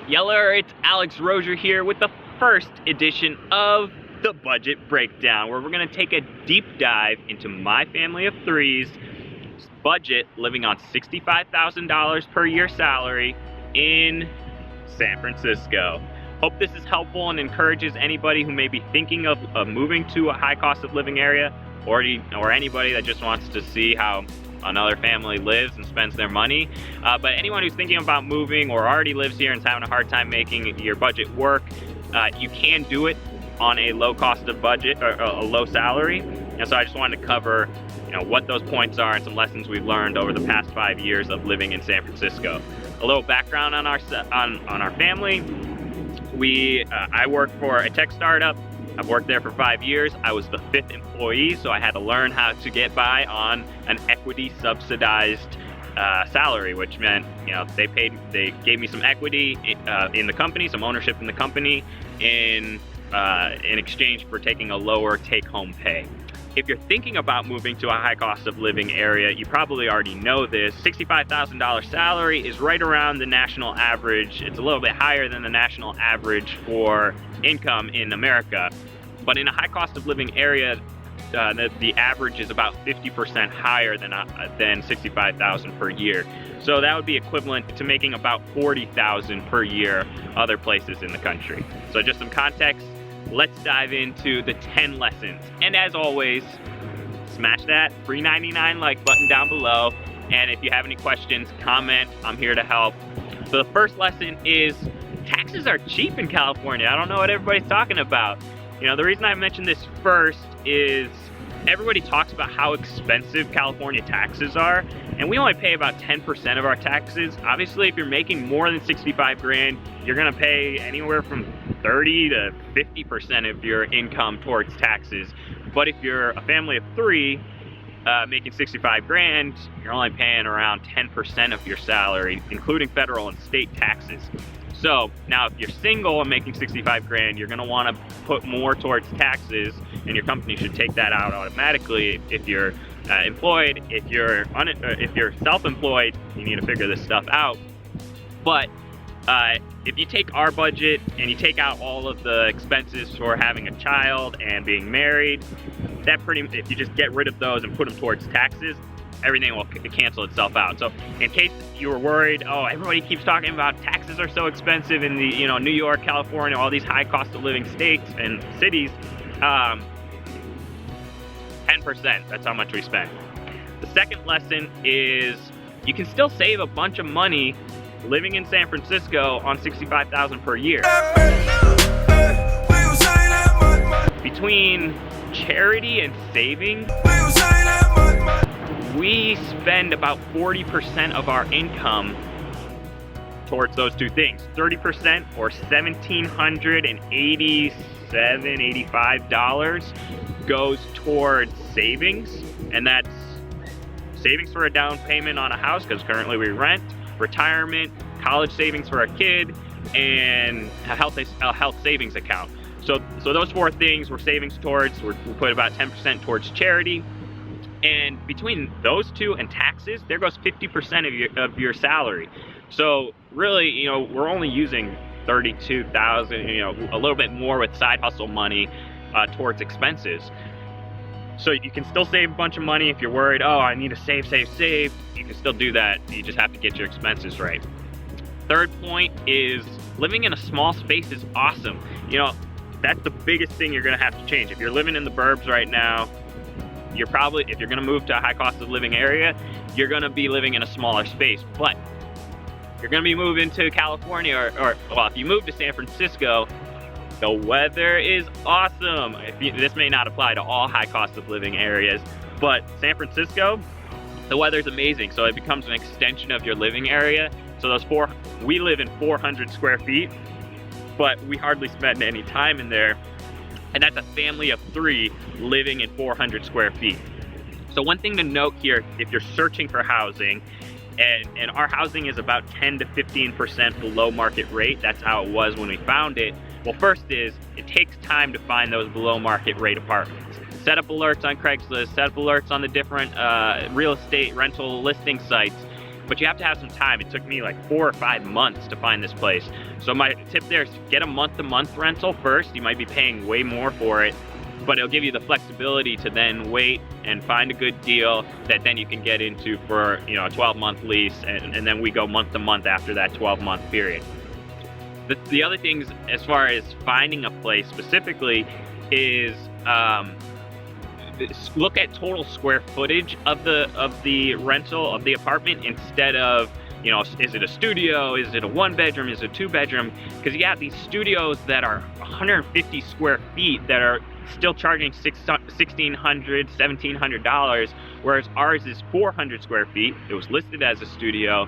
Yeller, it's Alex Rozier here with the first edition of the Budget Breakdown, where we're going to take a deep dive into my family of three's budget living on $65,000 per year salary in San Francisco. Hope this is helpful and encourages anybody who may be thinking of moving to a high cost of living area, or anybody that just wants to see how another family lives and spends their money. But anyone who's thinking about moving or already lives here and is having a hard time making your budget work, you can do it on a low cost of budget or a low salary. And so I just wanted to cover, what those points are and some lessons we've learned over the past 5 years of living in San Francisco. A little background on our family. I work for a tech startup. I've worked there for 5 years. I was the 5th employee, so I had to learn how to get by on an equity subsidized salary, which meant, they gave me some equity in the company, some ownership in the company in exchange for taking a lower take-home pay. If you're thinking about moving to a high cost of living area, you probably already know this. $65,000 salary is right around the national average. It's a little bit higher than the national average for income in America. But in a high cost of living area, the average is about 50% higher than $65,000 per year. So that would be equivalent to making about $40,000 per year other places in the country. So just some context. Let's dive into the 10 lessons. And as always, smash that free 99 like button down below. And if you have any questions, comment. I'm here to help. So the first lesson is taxes are cheap in California. I don't know what everybody's talking about. The reason I mentioned this first is everybody talks about how expensive California taxes are, and we only pay about 10% of our taxes. Obviously, if you're making more than 65 grand, you're gonna pay anywhere from 30 to 50% of your income towards taxes. But if you're a family of three, making 65 grand, you're only paying around 10% of your salary, including federal and state taxes. So now if you're single and making 65 grand, you're gonna wanna put more towards taxes, and your company should take that out automatically. If you're employed, if you're self-employed, you need to figure this stuff out. But if you take our budget and you take out all of the expenses for having a child and being married, if you just get rid of those and put them towards taxes, everything will cancel itself out. So in case you were worried, everybody keeps talking about taxes are so expensive in the New York, California, all these high cost of living states and cities, 10%, that's how much we spend. The second lesson is you can still save a bunch of money living in San Francisco on $65,000 per year. Between charity and savings, we spend about 40% of our income towards those two things. 30% or $1,785 goes towards savings, and that's savings for a down payment on a house, because currently we rent, retirement, college savings for a kid, and a health savings account. So those four things we're savings towards. We put about 10% towards charity. And between those two and taxes, there goes 50% of your salary. So really, we're only using $32,000, a little bit more with side hustle money towards expenses. So you can still save a bunch of money if you're worried, I need to save. You can still do that. You just have to get your expenses right. Third point is living in a small space is awesome. That's the biggest thing you're gonna have to change. If you're living in the burbs right now, if you're gonna move to a high cost of living area, you're gonna be living in a smaller space. But if you're gonna be moving to California, or if you move to San Francisco, the weather is awesome. This may not apply to all high cost of living areas, but San Francisco, the weather's amazing. So it becomes an extension of your living area. So we live in 400 square feet, but we hardly spend any time in there. And that's a family of three living in 400 square feet. So one thing to note here, if you're searching for housing, and our housing is about 10 to 15% below market rate, that's how it was when we found it. Well, first is, it takes time to find those below market rate apartments. Set up alerts on Craigslist, set up alerts on the different real estate rental listing sites. but you have to have some time. It took me like 4 or 5 months to find this place. So my tip there is get a month-to-month rental first. You might be paying way more for it, but it'll give you the flexibility to then wait and find a good deal that then you can get into for, you know, a 12-month lease, and then we go month to month after that 12-month period. The other things as far as finding a place specifically is look at total square footage of the rental of the apartment instead of, you know, is it a studio, is it a 1-bedroom, is it a 2-bedroom? Because you have these studios that are 150 square feet that are still charging $1,600, $1,700, whereas ours is 400 square feet. It was listed as a studio,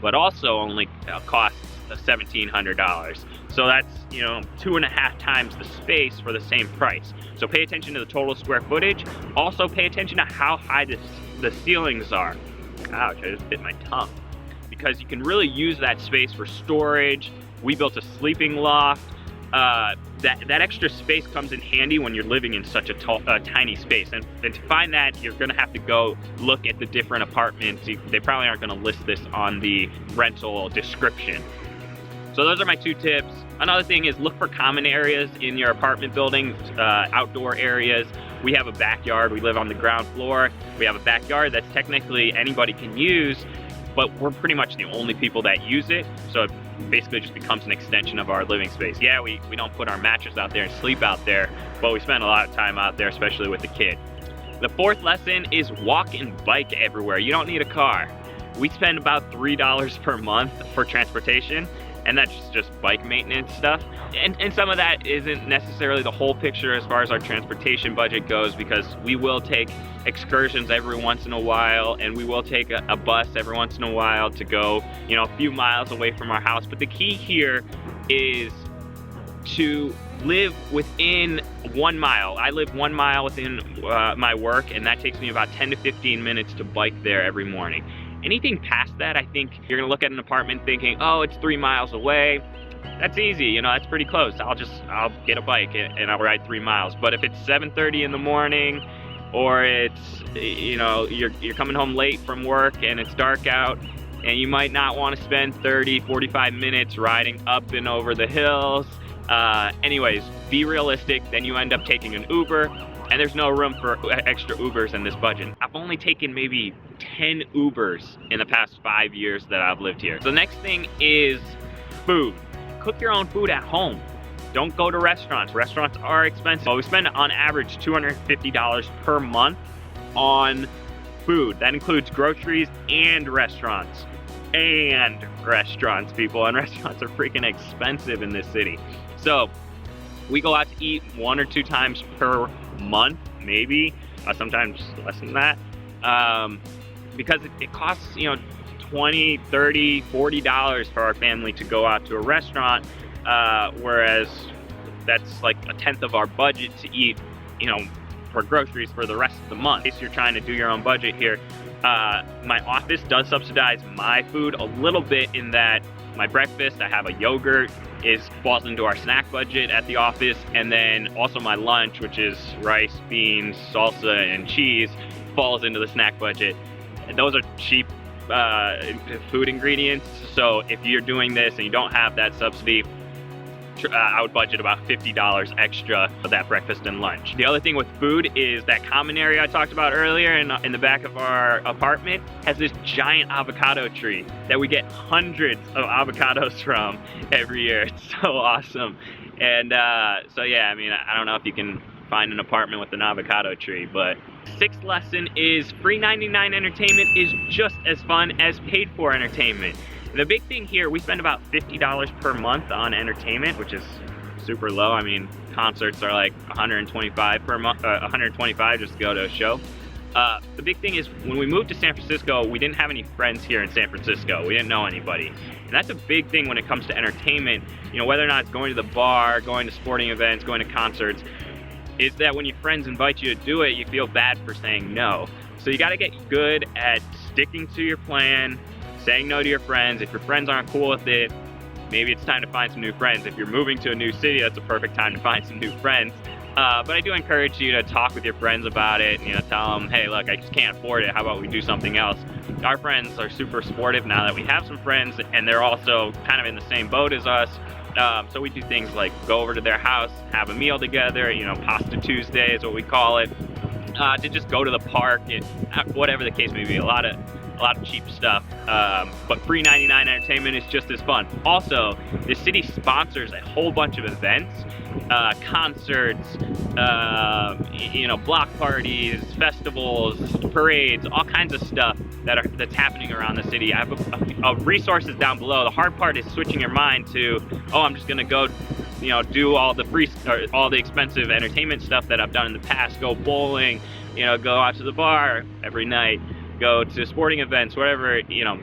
but also only costs $1,700. So that's, you know, 2.5 times the space for the same price. So pay attention to the total square footage. Also pay attention to how high the ceilings are. Ouch, I just bit my tongue. Because you can really use that space for storage. We built a sleeping loft. That extra space comes in handy when you're living in such a tiny space. And to find that, you're gonna have to go look at the different apartments. They probably aren't gonna list this on the rental description. So those are my 2 tips. Another thing is look for common areas in your apartment building, outdoor areas. We have a backyard. We live on the ground floor. We have a backyard that's technically anybody can use, but we're pretty much the only people that use it. So it basically just becomes an extension of our living space. Yeah, we don't put our mattress out there and sleep out there, but we spend a lot of time out there, especially with the kid. The 4th lesson is walk and bike everywhere. You don't need a car. We spend about $3 per month for transportation, and that's just bike maintenance stuff. And some of that isn't necessarily the whole picture as far as our transportation budget goes, because we will take excursions every once in a while, and we will take a bus every once in a while to go, you know, a few miles away from our house. But the key here is to live within 1 mile. I live 1 mile within my work, and that takes me about 10 to 15 minutes to bike there every morning. Anything past that, I think you're gonna look at an apartment thinking, oh, it's 3 miles away. That's easy, you know, that's pretty close. I'll get a bike and I'll ride 3 miles. But if it's 7:30 in the morning, or it's, you know, you're coming home late from work and it's dark out, and you might not want to spend 30, 45 minutes riding up and over the hills. Anyways, be realistic. Then you end up taking an Uber, and there's no room for extra Ubers in this budget. I've only taken maybe 10 Ubers in the past 5 years that I've lived here. So the next thing is food. Cook your own food at home. Don't go to restaurants. Restaurants are expensive. Well, we spend on average $250 per month on food. That includes groceries and restaurants. People. And restaurants are freaking expensive in this city. So we go out to eat 1 or 2 times per month, maybe, sometimes less than that, because it costs, you know, $20, $30, $40 for our family to go out to a restaurant, whereas that's like 1/10 of our budget to eat, you know, for groceries for the rest of the month. In case you're trying to do your own budget here, my office does subsidize my food a little bit in that my breakfast, I have a yogurt, falls into our snack budget at the office, and then also my lunch, which is rice, beans, salsa, and cheese, falls into the snack budget. And those are cheap food ingredients, so if you're doing this and you don't have that subsidy, I would budget about $50 extra for that breakfast and lunch. The other thing with food is that common area I talked about earlier in the back of our apartment has this giant avocado tree that we get hundreds of avocados from every year. It's so awesome. And so yeah, I mean, I don't know if you can find an apartment with an avocado tree, but 6th lesson is free 99 entertainment is just as fun as paid for entertainment. The big thing here, we spend about $50 per month on entertainment, which is super low. I mean, concerts are like $125 per month, $125 just to go to a show. The big thing is when we moved to San Francisco, we didn't have any friends here in San Francisco. We didn't know anybody. And that's a big thing when it comes to entertainment, you know, whether or not it's going to the bar, going to sporting events, going to concerts, is that when your friends invite you to do it, you feel bad for saying no. So you gotta get good at sticking to your plan, saying no to your friends. If your friends aren't cool with it, maybe it's time to find some new friends. If you're moving to a new city, that's a perfect time to find some new friends. But I do encourage you to talk with your friends about it, you know, tell them, hey, look, I just can't afford it. How about we do something else? Our friends are super supportive now that we have some friends, and they're also kind of in the same boat as us. So we do things like go over to their house, have a meal together, you know, Pasta Tuesday is what we call it, to just go to the park, whatever the case may be. A lot of cheap stuff, but free 99 entertainment is just as fun. Also, the city sponsors a whole bunch of events, concerts, you know, block parties, festivals, parades, all kinds of stuff that's happening around the city. I have resources down below. The hard part is switching your mind to, oh, I'm just gonna go, you know, do all the free or all the expensive entertainment stuff that I've done in the past. Go bowling, you know, go out to the bar every night, go to sporting events, whatever, you know.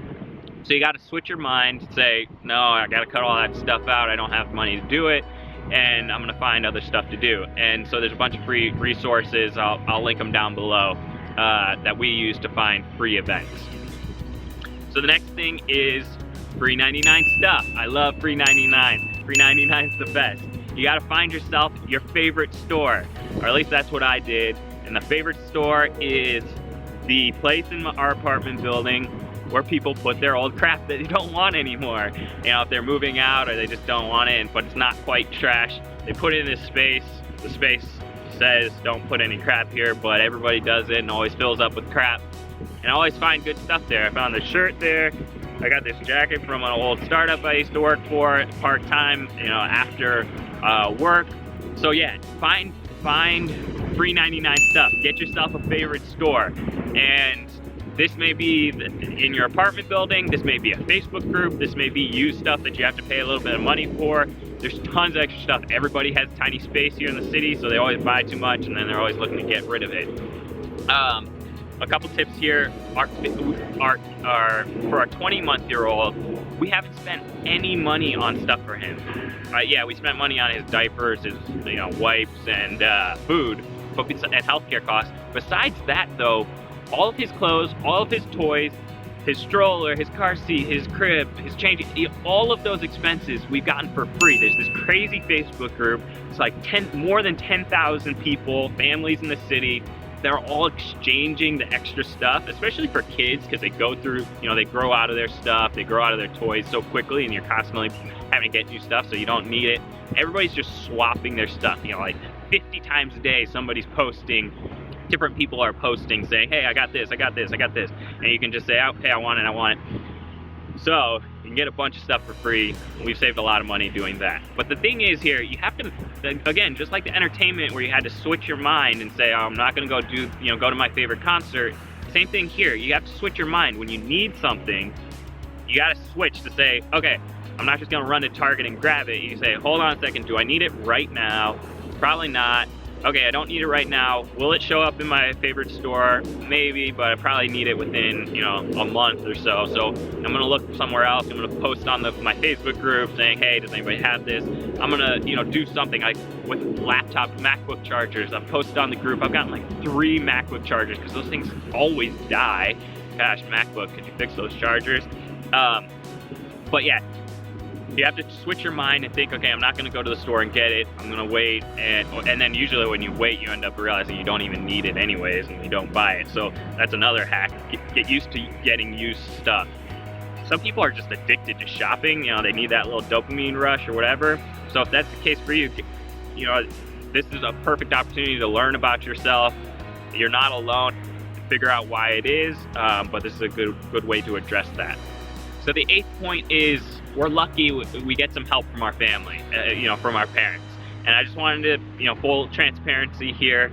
So you got to switch your mind, say, no, I got to cut all that stuff out. I don't have money to do it, and I'm gonna find other stuff to do. And so there's a bunch of free resources. I'll link them down below that we use to find free events. So the next thing is free 99 stuff. I love free 99. Free 99 is the best. You got to find yourself your favorite store, or at least that's what I did. And the favorite store is the place in our apartment building where people put their old crap that they don't want anymore. You know, if they're moving out or they just don't want it, but it's not quite trash, they put it in this space. The space says don't put any crap here, but everybody does it and always fills up with crap. And I always find good stuff there. I found this shirt there. I got this jacket from an old startup I used to work for part-time, you know, after work. So yeah, find free 99 stuff. Get yourself a favorite store. And this may be in your apartment building, this may be a Facebook group, this may be used stuff that you have to pay a little bit of money for. There's tons of extra stuff. Everybody has tiny space here in the city, so they always buy too much and then they're always looking to get rid of it. A couple tips here are for our 20-month-year-old, we haven't spent any money on stuff for him. Yeah, we spent money on his diapers, his wipes, and food, and healthcare costs. Besides that, though, all of his clothes, all of his toys, his stroller, his car seat, his crib, his change, all of those expenses we've gotten for free. There's this crazy Facebook group. It's like more than 10,000 people, families in the city. They're all exchanging the extra stuff, especially for kids, because they go through, they grow out of their stuff, they grow out of their toys so quickly, and you're constantly having to get new stuff, so you don't need it. Everybody's just swapping their stuff, like 50 times a day, somebody's posting. Different people are posting saying, hey, I got this, I got this, I got this. And you can just say, okay, I want it. So you can get a bunch of stuff for free. We've saved a lot of money doing that. But the thing is here, you have to, again, just like the entertainment where you had to switch your mind and say, oh, I'm not gonna go to my favorite concert. Same thing here, you have to switch your mind. When you need something, you gotta switch to say, okay, I'm not just gonna run to Target and grab it. You say, hold on a second, do I need it right now? Probably not. Okay, I don't need it right now. Will it show up in my favorite store? Maybe, but I probably need it within, a month or so. So I'm gonna look somewhere else. I'm gonna post on my Facebook group saying, hey, does anybody have this? I'm gonna, do something like with laptop MacBook chargers. I've posted on the group. I've gotten like 3 MacBook chargers because those things always die. Gosh, MacBook, could you fix those chargers? But yeah. You have to switch your mind and think, okay, I'm not going to go to the store and get it. I'm going to wait. And then usually when you wait, you end up realizing you don't even need it anyways and you don't buy it. So that's another hack. Get used to getting used stuff. Some people are just addicted to shopping. They need that little dopamine rush or whatever. So if that's the case for you, this is a perfect opportunity to learn about yourself. You're not alone. Figure out why it is, but this is a good way to address that. So the 8th point is, we're lucky we get some help from our family, from our parents. And I just wanted to, full transparency here.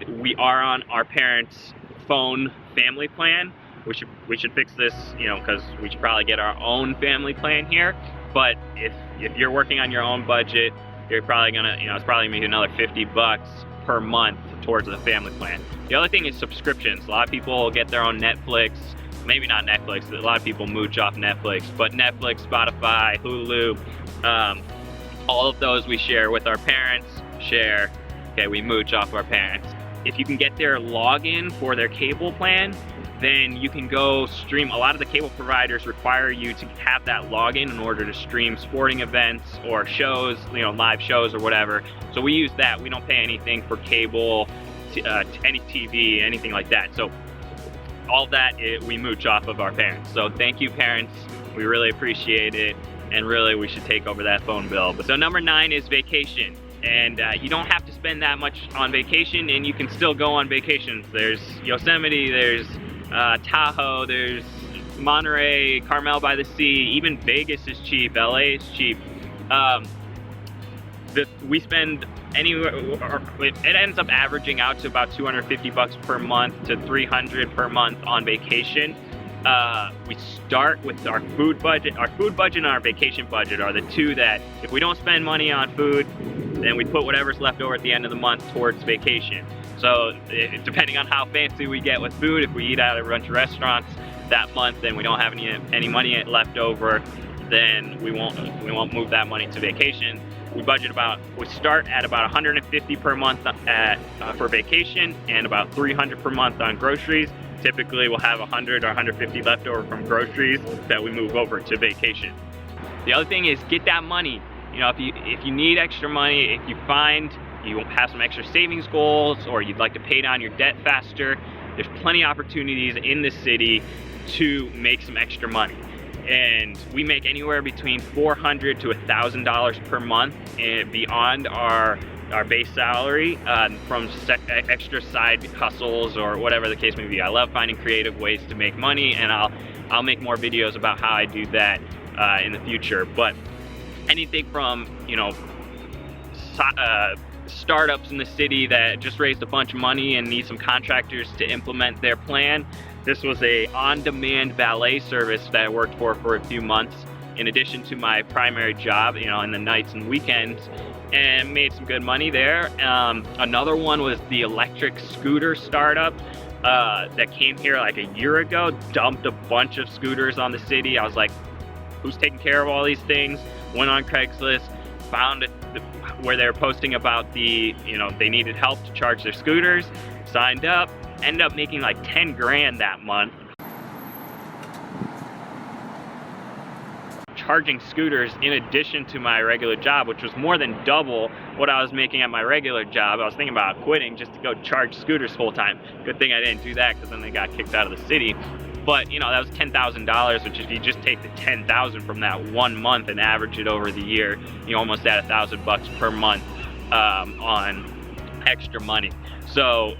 We are on our parents' phone family plan. We should fix this, because we should probably get our own family plan here. But if you're working on your own budget, you're probably gonna, it's probably gonna be another $50 per month towards the family plan. The other thing is subscriptions. A lot of people get their own Netflix. Maybe not Netflix, a lot of people mooch off Netflix, but Netflix, Spotify, Hulu, all of those we share with our parents, we mooch off our parents. If you can get their login for their cable plan, then you can go stream. A lot of the cable providers require you to have that login in order to stream sporting events or shows, live shows or whatever. So we use that. We don't pay anything for cable, any TV, anything like that. So all that we mooch off of our parents. So thank you, parents. We really appreciate it. And really, we should take over that phone bill. But so number 9 is vacation. And you don't have to spend that much on vacation, and you can still go on vacations. There's Yosemite, there's Tahoe, there's Monterey, Carmel by the Sea, even Vegas is cheap, LA is cheap. We spend anywhere, it ends up averaging out to about $250 per month to $300 per month on vacation. We start with our food budget. Our food budget and our vacation budget are the two that, if we don't spend money on food, then we put whatever's left over at the end of the month towards vacation. So depending on how fancy we get with food, if we eat out at a bunch of restaurants that month, then we don't have any money left over, then we won't move that money to vacation. We start at about $150 per month for vacation and about $300 per month on groceries. Typically we'll have $100 or $150 left over from groceries that we move over to vacation. The other thing is get that money. If you need extra money, if you find you have some extra savings goals or you'd like to pay down your debt faster, there's plenty of opportunities in the city to make some extra money. And we make anywhere between $400 to $1,000 per month beyond our base salary from extra side hustles or whatever the case may be. I love finding creative ways to make money, and I'll make more videos about how I do that in the future. But anything from startups in the city that just raised a bunch of money and need some contractors to implement their plan. This was a on-demand valet service that I worked for a few months in addition to my primary job, in the nights and weekends, and made some good money there. Another one was the electric scooter startup that came here like a year ago, dumped a bunch of scooters on the city. I was like, who's taking care of all these things? Went on Craigslist, found it where they were posting about they needed help to charge their scooters, signed up, ended up making like 10 grand that month. Charging scooters in addition to my regular job, which was more than double what I was making at my regular job. I was thinking about quitting just to go charge scooters full time. Good thing I didn't do that, because then they got kicked out of the city. But that was $10,000, which if you just take the $10,000 from that 1 month and average it over the year, you almost add $1,000 per month on extra money. So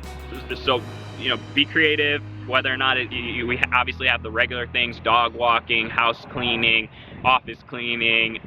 be creative. Whether or not we obviously have the regular things: dog walking, house cleaning, office cleaning,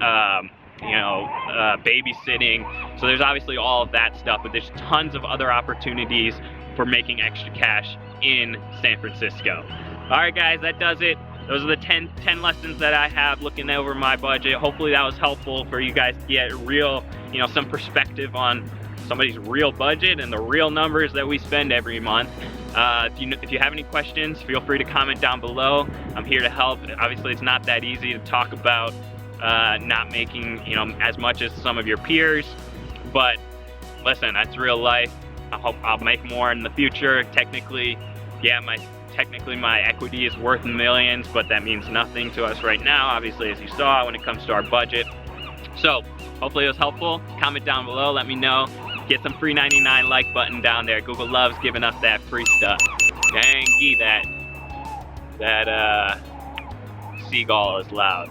babysitting. So there's obviously all of that stuff, but there's tons of other opportunities for making extra cash in San Francisco. All right, guys, that does it. Those are the 10 lessons that I have looking over my budget. Hopefully that was helpful for you guys to get real, some perspective on somebody's real budget and the real numbers that we spend every month. If you have any questions, feel free to comment down below. I'm here to help. Obviously, it's not that easy to talk about not making as much as some of your peers, but listen, that's real life. I hope I'll make more in the future. Technically, yeah, my equity is worth millions, but that means nothing to us right now, obviously, as you saw, when it comes to our budget. So hopefully it was helpful. Comment down below, let me know. Get some free 99 like button down there. Google loves giving us that free stuff. Dang, that seagull is loud.